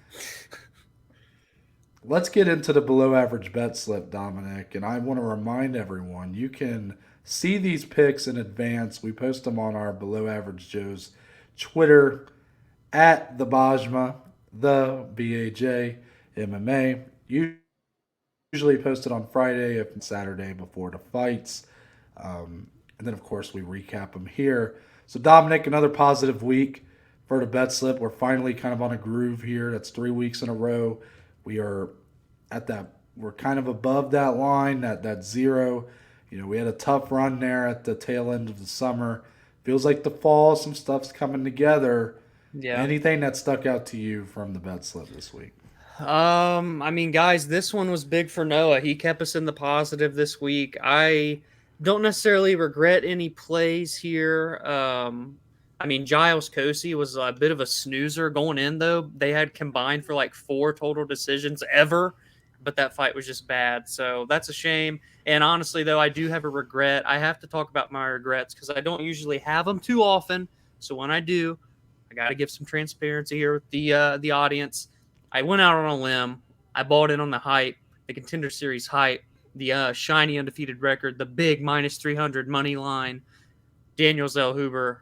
Let's get into the below average bet slip, Dominic, and I want to remind everyone you can see these picks in advance. We post them on our below average Joe's Twitter at the Bajma, the BAJ MMA. Usually posted on Friday, if not Saturday before the fights. And then, of course, we recap them here. So, Dominic, another positive week for the bet slip. We're finally kind of on a groove here. That's 3 weeks in a row. We are at that, we're kind of above that line, that zero. We had a tough run there at the tail end of the summer. Feels like the fall, some stuff's coming together. Yeah. Anything that stuck out to you from the bet slip this week? I mean, guys, this one was big for Noah. He kept us in the positive this week. I don't necessarily regret any plays here. I mean, Giles Kosey was a bit of a snoozer going in, though. They had combined for like 4 total decisions ever, but that fight was just bad. So that's a shame. And honestly, though, I do have a regret. I have to talk about my regrets because I don't usually have them too often. So when I do, I got to give some transparency here with the audience. I went out on a limb. I bought in on the hype, the Contender Series hype, the shiny undefeated record, the big minus 300 money line. Daniel Zellhuber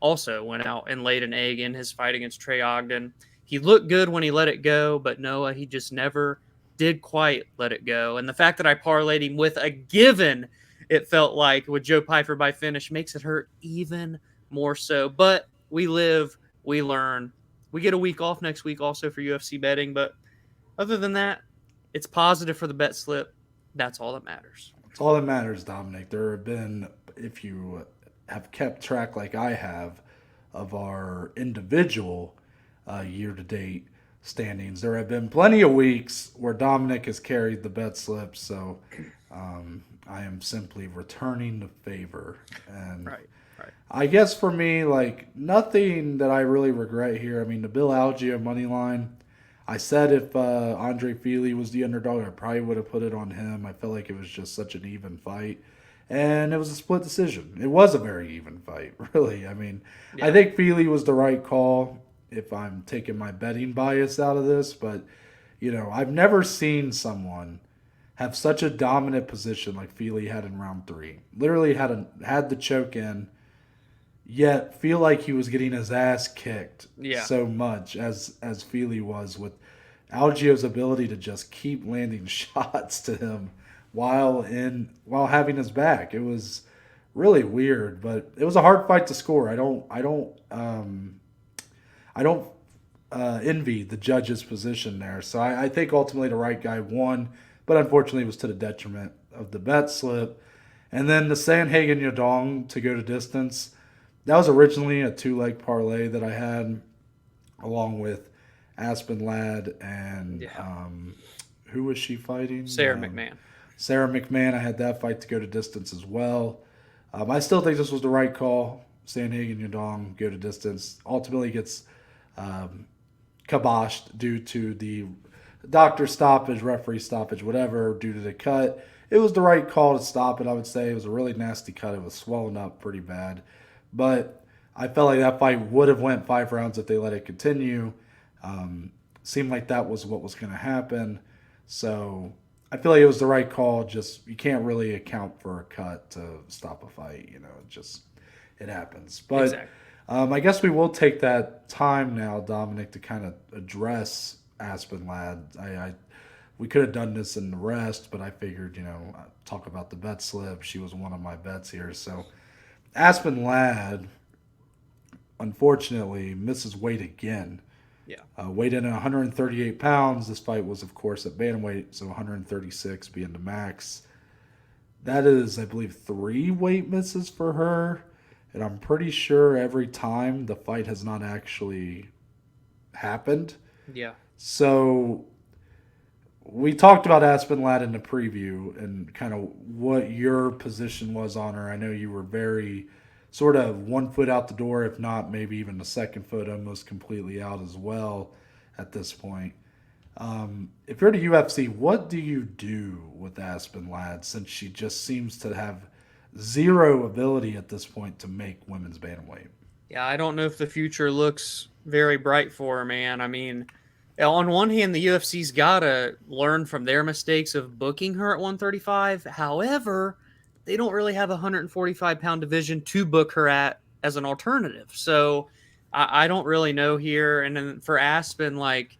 also went out and laid an egg in his fight against Trey Ogden. He looked good when he let it go, but Noah, he just never did quite let it go. And the fact that I parlayed him with a given, it felt like, with Joe Pyfer by finish, makes it hurt even more so. But we live, we learn. We get a week off next week also for UFC betting, but other than that, It's positive for the bet slip. That's all that matters. It's all that matters, Dominic. There have been, if you have kept track like I have of our individual year to date standings, there have been plenty of weeks where Dominic has carried the bet slip. So I am simply returning the favor. And Right. Right. I guess for me, like, nothing that I really regret here. I mean, the Bill Algeo money line. I said if Andre Fili was the underdog, I probably would have put it on him. I felt like it was just such an even fight. And it was a split decision. It was a very even fight, really. I mean, Yeah. I think Fili was the right call if I'm taking my betting bias out of this. But, I've never seen someone have such a dominant position like Fili had in round 3. Literally had the choke in, yet feel like he was getting his ass kicked Yeah. so much as Fili was, with Algio's ability to just keep landing shots to him while having his back. It was really weird, but it was a hard fight to score. I don't envy the judge's position there. So I think ultimately the right guy won, but unfortunately it was to the detriment of the bet slip. And then the Sandhagen Yadong to go to distance. That was originally a 2-leg parlay that I had, along with Aspen Ladd and who was she fighting? Sarah McMahon. Sarah McMahon. I had that fight to go to distance as well. I still think this was the right call. Sandhagen Yadong go to distance. Ultimately gets kiboshed due to the doctor stoppage, referee stoppage, whatever, due to the cut. It was the right call to stop it, I would say. It was a really nasty cut. It was swollen up pretty bad. But I felt like that fight would have went 5 rounds if they let it continue. Seemed like that was what was going to happen. So I feel like it was the right call. Just, you can't really account for a cut to stop a fight. It happens. But Exactly. I guess we will take that time now, Dominic, to kind of address Aspen Ladd. We could have done this in the rest, but I figured, talk about the bet slip. She was one of my bets here. So Aspen Ladd, unfortunately, misses weight again. Yeah. Weighed in at 138 pounds. This fight was, of course, at bantamweight, so 136 being the max. That is, I believe, 3 weight misses for her. And I'm pretty sure every time the fight has not actually happened. Yeah. So we talked about Aspen Ladd in the preview and kind of what your position was on her. I know you were very sort of 1 foot out the door, if not maybe even the second foot almost completely out as well at this point. If you're at the UFC, what do you do with Aspen Ladd, since she just seems to have zero ability at this point to make women's bantamweight? Yeah, I don't know if the future looks very bright for her, man. I mean, on one hand, the UFC's got to learn from their mistakes of booking her at 135. However, they don't really have a 145-pound division to book her at as an alternative. So I don't really know here. And then for Aspen, like,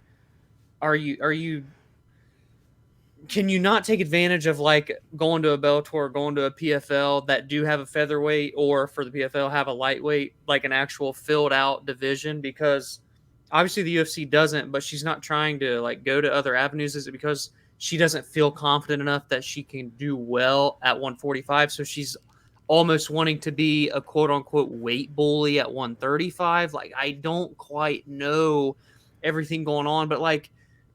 can you not take advantage of like going to a Bellator, going to a PFL that do have a featherweight, or for the PFL have a lightweight, like an actual filled out division? Because obviously the UFC doesn't, but she's not trying to like go to other avenues. Is it because she doesn't feel confident enough that she can do well at 145? So she's almost wanting to be a quote unquote weight bully at 135. Like, I don't quite know everything going on, but like,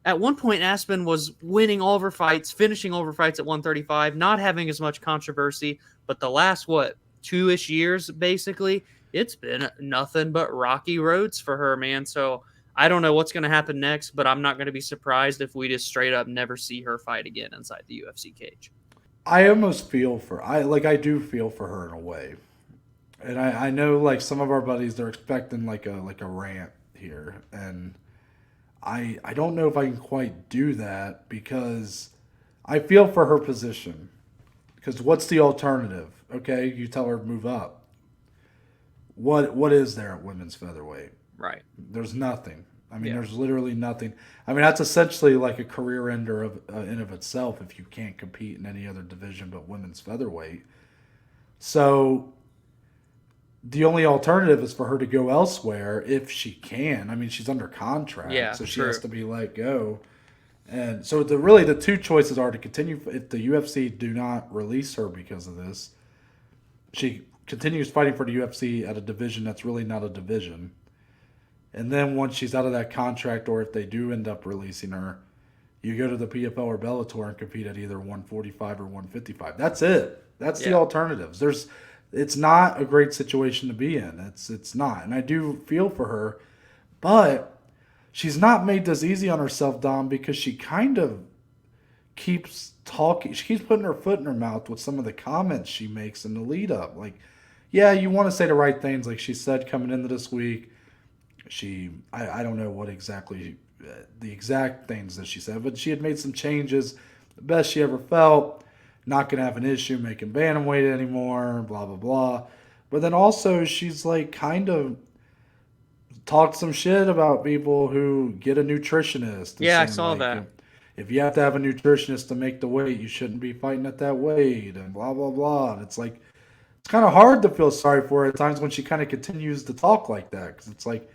at one point, Aspen was winning all of her fights, finishing all of her fights at 135, not having as much controversy. But the last, 2-ish years, basically, it's been nothing but rocky roads for her, man. So I don't know what's going to happen next, but I'm not going to be surprised if we just straight up never see her fight again inside the UFC cage. I almost feel for I do feel for her in a way, and I know like some of our buddies, they're expecting like a rant here, and I don't know if I can quite do that, because I feel for her position. Because what's the alternative? Okay, you tell her to move up. What is there at women's featherweight? Right. There's nothing. I mean, Yeah. there's literally nothing. I mean, that's essentially like a career ender in of itself if you can't compete in any other division but women's featherweight. So the only alternative is for her to go elsewhere if she can. I mean, she's under contract, Yeah, so she true. has to be let go. And so the two choices are to continue if the UFC do not release her because of this. She continues fighting for the UFC at a division that's really not a division. And then once she's out of that contract, or if they do end up releasing her, you go to the PFL or Bellator and compete at either 145 or 155. That's it. That's the alternatives. It's not a great situation to be in. It's not. And I do feel for her, but she's not made this easy on herself, Dom, because she kind of keeps talking. She keeps putting her foot in her mouth with some of the comments she makes in the lead up. Like, yeah, you want to say the right things. Like she said coming into this week, I don't know what exactly the exact things that she said, but she had made some changes. The best she ever felt. Not going to have an issue making bantamweight anymore, blah, blah, blah. But then also she's like kind of talked some shit about people who get a nutritionist. Yeah, I saying, saw like, that. if you have to have a nutritionist to make the weight, you shouldn't be fighting at that weight and blah, blah, blah. And it's like, it's kind of hard to feel sorry for her at times when she kind of continues to talk like that. Because it's like,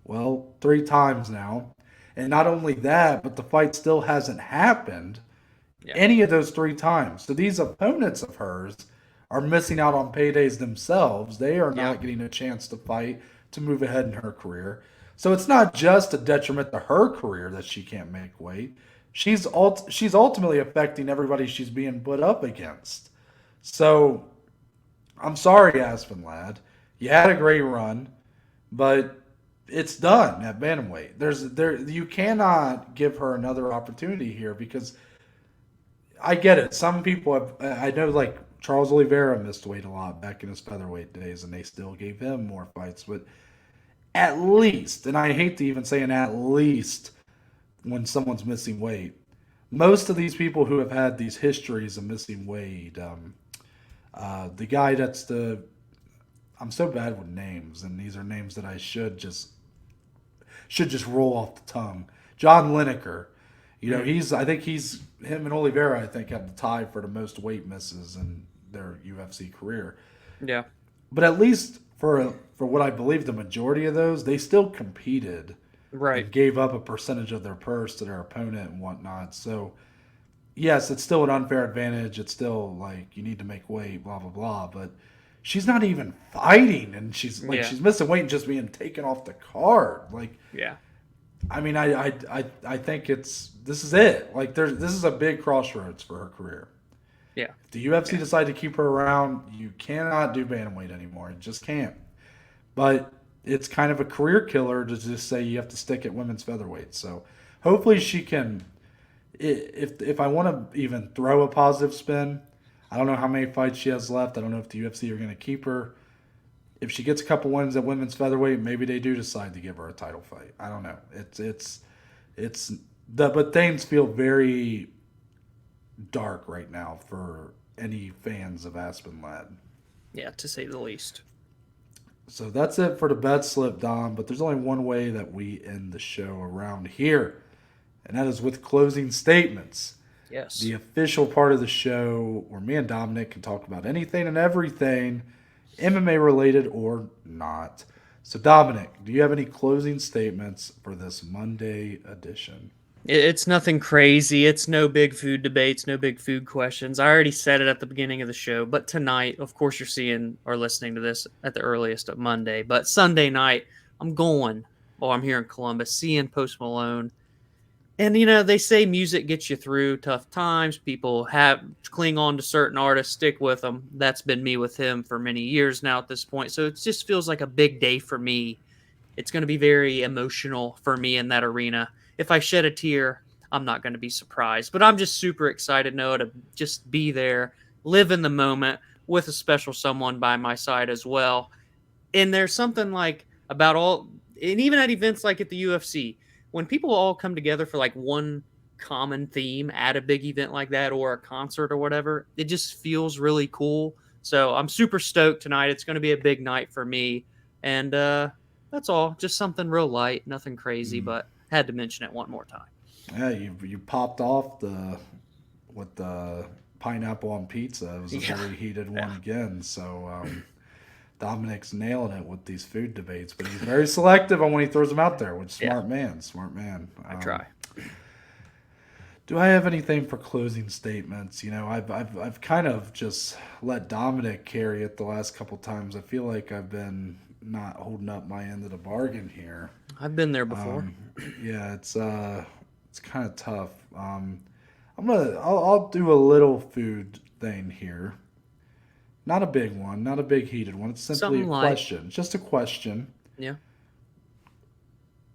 well, 3 times now. And not only that, but the fight still hasn't happened any of those 3 times. So these opponents of hers are missing out on paydays themselves. They are not getting a chance to fight to move ahead in her career. So it's not just a detriment to her career that she can't make weight. She's ultimately affecting everybody she's being put up against. So I'm sorry, Aspen Lad. You had a great run, but it's done at bantamweight. You cannot give her another opportunity here because I get it. Some people I know, like Charles Oliveira missed weight a lot back in his featherweight days, and they still gave him more fights. But at least, and I hate to even say an at least when someone's missing weight, most of these people who have had these histories of missing weight, the guy I'm so bad with names, and these are names that I should just roll off the tongue. John Lineker. I think him and Oliveira, I think, have the tie for the most weight misses in their UFC career. Yeah. But at least for what I believe the majority of those, they still competed. Right. And gave up a percentage of their purse to their opponent and whatnot. So, yes, it's still an unfair advantage. It's still like you need to make weight, blah, blah, blah. But she's not even fighting, and she's missing weight and just being taken off the card. Like, yeah. I mean, I think this is it. Like, this is a big crossroads for her career. Yeah. If the UFC decide to keep her around, you cannot do bantamweight anymore. You just can't. But it's kind of a career killer to just say you have to stick at women's featherweight. So hopefully she can. If I want to even throw a positive spin, I don't know how many fights she has left. I don't know if the UFC are going to keep her. If she gets a couple wins at women's featherweight, maybe they do decide to give her a title fight. I don't know. But things feel very dark right now for any fans of Aspen Ladd. Yeah, to say the least. So that's it for the bet slip, Dom. But there's only one way that we end the show around here, and that is with closing statements. Yes. The official part of the show where me and Dominic can talk about anything and everything, MMA related or not. So, Dominic, do you have any closing statements for this Monday edition? It's nothing crazy. It's no big food debates, no big food questions. I already said it at the beginning of the show, but tonight, of course, you're seeing or listening to this at the earliest of Monday. But Sunday night, I'm here in Columbus, seeing Post Malone. And, they say music gets you through tough times. People cling on to certain artists, stick with them. That's been me with him for many years now at this point. So it just feels like a big day for me. It's going to be very emotional for me in that arena. If I shed a tear, I'm not going to be surprised. But I'm just super excited, Noah, to just be there, live in the moment with a special someone by my side as well. And there's something like and even at events like at the UFC, when people all come together for like one common theme at a big event like that or a concert or whatever, it just feels really cool. So I'm super stoked tonight. It's going to be a big night for me. And that's all. Just something real light, nothing crazy, but had to mention it one more time. Yeah, you popped off with the pineapple on pizza. It was a very heated one again. So Dominic's nailing it with these food debates, but he's very selective on when he throws them out there. Which smart man. I try. Do I have anything for closing statements? I've kind of just let Dominic carry it the last couple times. I feel like I've been not holding up my end of the bargain here. I've been there before. Um, yeah, it's kind of tough. I'll do a little food thing here. Not a big one, not a big heated one. It's simply Something a light. question. Just a question. Yeah.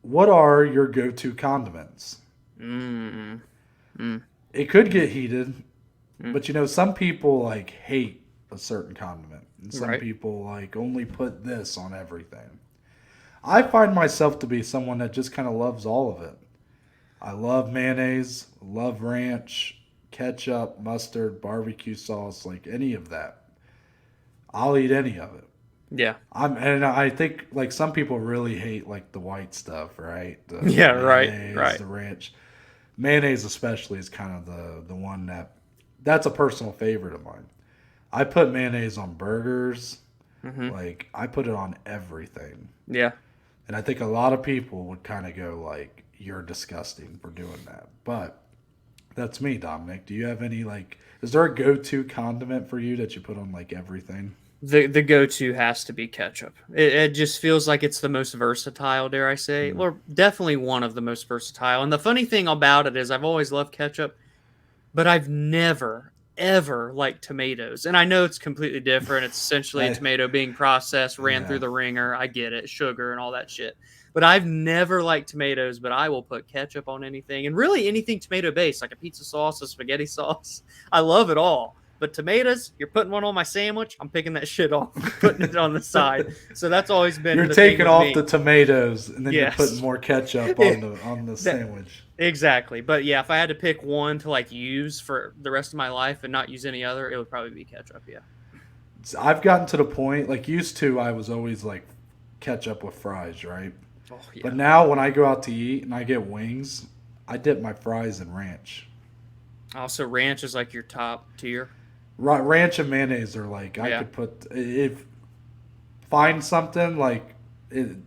What are your go-to condiments? Mm. Mm. It could get heated, Mm. but some people like hate a certain condiment, and some Right. people like only put this on everything. I find myself to be someone that just kind of loves all of it. I love mayonnaise, love ranch, ketchup, mustard, barbecue sauce, like any of that. I'll eat any of it. Yeah. And I think like some people really hate like the white stuff, right? The Yeah. Right. mayonnaise, Right. the ranch. Mayonnaise especially is kind of the one that's a personal favorite of mine. I put mayonnaise on burgers. Hmm. Like I put it on everything. Yeah. And I think a lot of people would kind of go like, "You're disgusting for doing that." But that's me, Dominic. Do you have any like? Is there a go-to condiment for you that you put on like everything? The go-to has to be ketchup. It just feels like it's the most versatile, dare I say. Well, definitely one of the most versatile. And the funny thing about it is I've always loved ketchup, but I've never, ever liked tomatoes. And I know it's completely different. It's essentially a tomato being processed, ran through Yeah. the ringer. I get it, sugar and all that shit. But I've never liked tomatoes, but I will put ketchup on anything. And really anything tomato-based, like a pizza sauce, a spaghetti sauce. I love it all. But tomatoes, you're putting one on my sandwich, I'm picking that shit off, putting it on the side. So that's always been You're the thing taking with off me. the tomatoes and then Yes. you're putting more ketchup on the sandwich. Exactly. But yeah, if I had to pick one to like use for the rest of my life and not use any other, it would probably be ketchup. Yeah. I've gotten to the point like used to I was always like ketchup with fries, right? Oh yeah. But now when I go out to eat and I get wings, I dip my fries in ranch. Also, ranch is like your top tier. Ranch and mayonnaise are like I Yeah. could put if find something like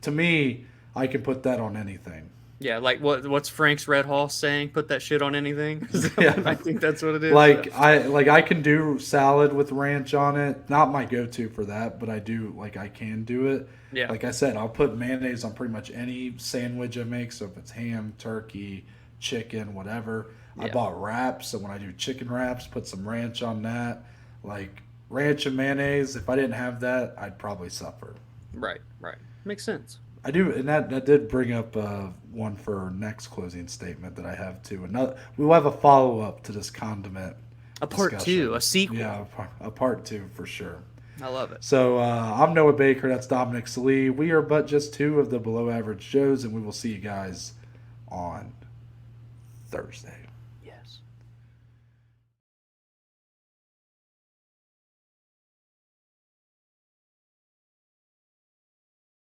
to me I can put that on anything. Yeah, like what's Frank's Red Hall saying? Put that shit on anything. Yeah. I think that's what it is. Like Yeah. I can do salad with ranch on it. Not my go-to for that, but I do like I can do it. Yeah. Like I said, I'll put mayonnaise on pretty much any sandwich I make. So if it's ham, turkey, chicken, whatever. I Yeah. bought wraps, so when I do chicken wraps, put some ranch on that. Like ranch and mayonnaise. If I didn't have that, I'd probably suffer. Right. Right. Makes sense. I do, and that did bring up one for our next closing statement that I have too. Another, we will have a follow up to this condiment. A part discussion. 2, a sequel. Yeah, a part 2 for sure. I love it. So I'm Noah Baker. That's Dominic Salee. We are but just two of the below average Joes, and we will see you guys on Thursday.